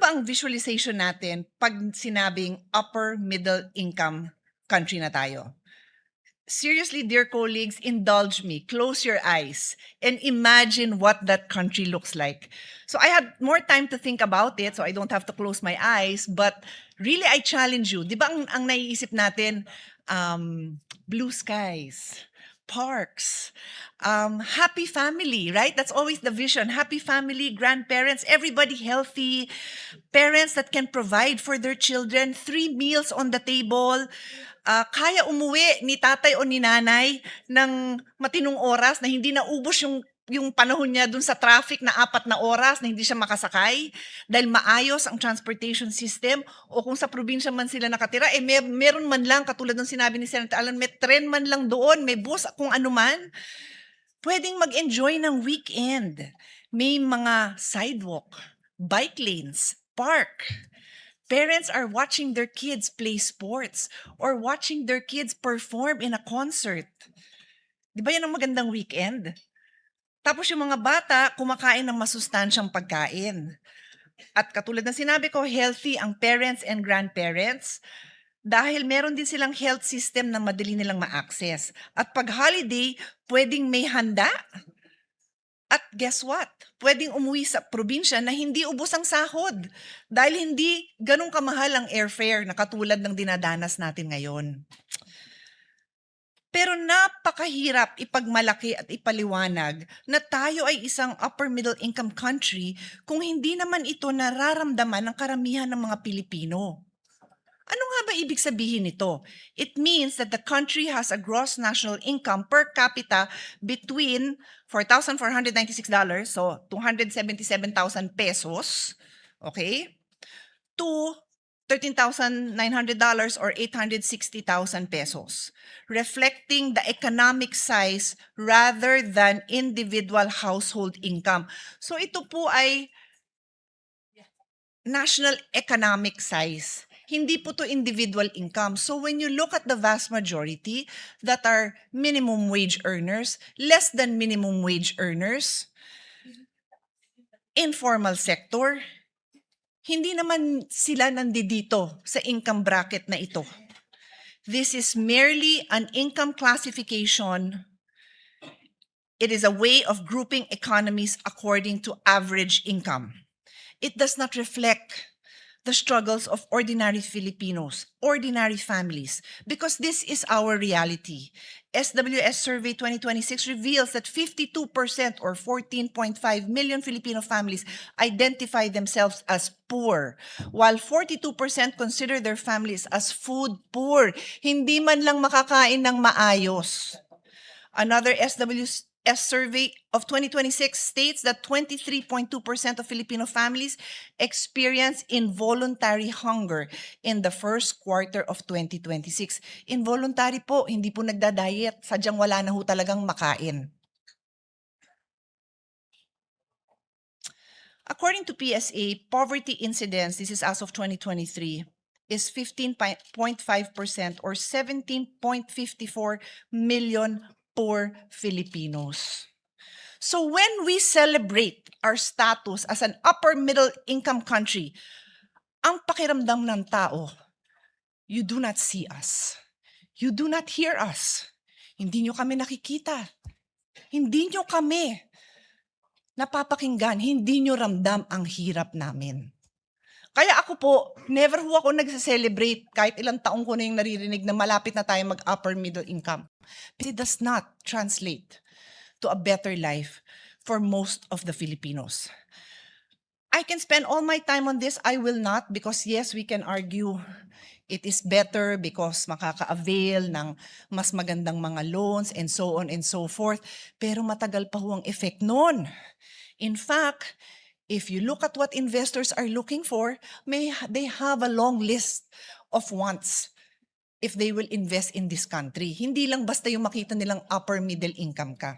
ba ang visualization natin pag sinabing upper middle income country na tayo? Seriously, dear colleagues, indulge me. Close your eyes and imagine what that country looks like. So I had more time to think about it, so I don't have to close my eyes. But really, I challenge you. Di ba ang naiisip natin, blue skies, parks, happy family, right? That's always the vision. Happy family, grandparents, everybody healthy, parents that can provide for their children, 3 meals on the table, kaya umuwi ni tatay o ni nanay ng matinong oras na hindi naubos yung panahon niya dun sa traffic na 4 na oras na hindi siya makasakay dahil maayos ang transportation system, o kung sa probinsya man sila nakatira, meron man lang, katulad ng sinabi ni Senator Alan, may tren man lang doon, may bus, kung ano man, pwedeng mag-enjoy ng weekend. May mga sidewalk, bike lanes, park. Parents are watching their kids play sports or watching their kids perform in a concert. Di ba yan ang magandang weekend? Tapos yung mga bata, kumakain ng masustansyang pagkain. At katulad ng sinabi ko, healthy ang parents and grandparents dahil meron din silang health system na madali nilang ma-access. At pag holiday, pwedeng may handa. At guess what? Pwedeng umuwi sa probinsya na hindi ubos ang sahod dahil hindi ganun kamahal ang airfare na katulad ng dinadanas natin ngayon. Pero napakahirap ipagmalaki at ipaliwanag na tayo ay isang upper middle income country kung hindi naman ito nararamdaman ng karamihan ng mga Pilipino. Ano nga ba ibig sabihin nito? It means that the country has a gross national income per capita between $4,496, so 277,000 pesos, okay, to $13,900 or 860,000 pesos, reflecting the economic size rather than individual household income. So ito po ay national economic size. Hindi po to individual income. So when you look at the vast majority that are minimum wage earners, less than minimum wage earners, informal sector, hindi naman sila nandito sa income bracket na ito. This is merely an income classification. It is a way of grouping economies according to average income. It does not reflect the struggles of ordinary Filipinos, ordinary families, because this is our reality. SWS Survey 2026 reveals that 52% or 14.5 million Filipino families identify themselves as poor, while 42% consider their families as food poor. Hindi man lang makakain ng maayos. Another SWS survey of 2026 states that 23.2% of Filipino families experience involuntary hunger in the first quarter of 2026. Involuntary po, hindi po nagda-diet, sadyang wala na ho talagang makain. According to PSA, poverty incidence, this is as of 2023, is 15.5% or 17.54 million poor Filipinos. So when we celebrate our status as an upper middle income country, ang pakiramdam ng tao, you do not see us. You do not hear us. Hindi nyo kami nakikita. Hindi nyo kami napapakinggan. Hindi nyo ramdam ang hirap namin. Kaya ako po, never ho ako nagse-celebrate kahit ilang taong ko na yung naririnig na malapit na tayo mag-upper middle income. But it does not translate to a better life for most of the Filipinos. I can spend all my time on this. I will not, because yes, we can argue it is better because makaka-avail ng mas magandang mga loans and so on and so forth. Pero matagal pa ho ang effect nun. In fact, if you look at what investors are looking for, they have a long list of wants if they will invest in this country. Hindi lang basta yung makita nilang upper middle income ka.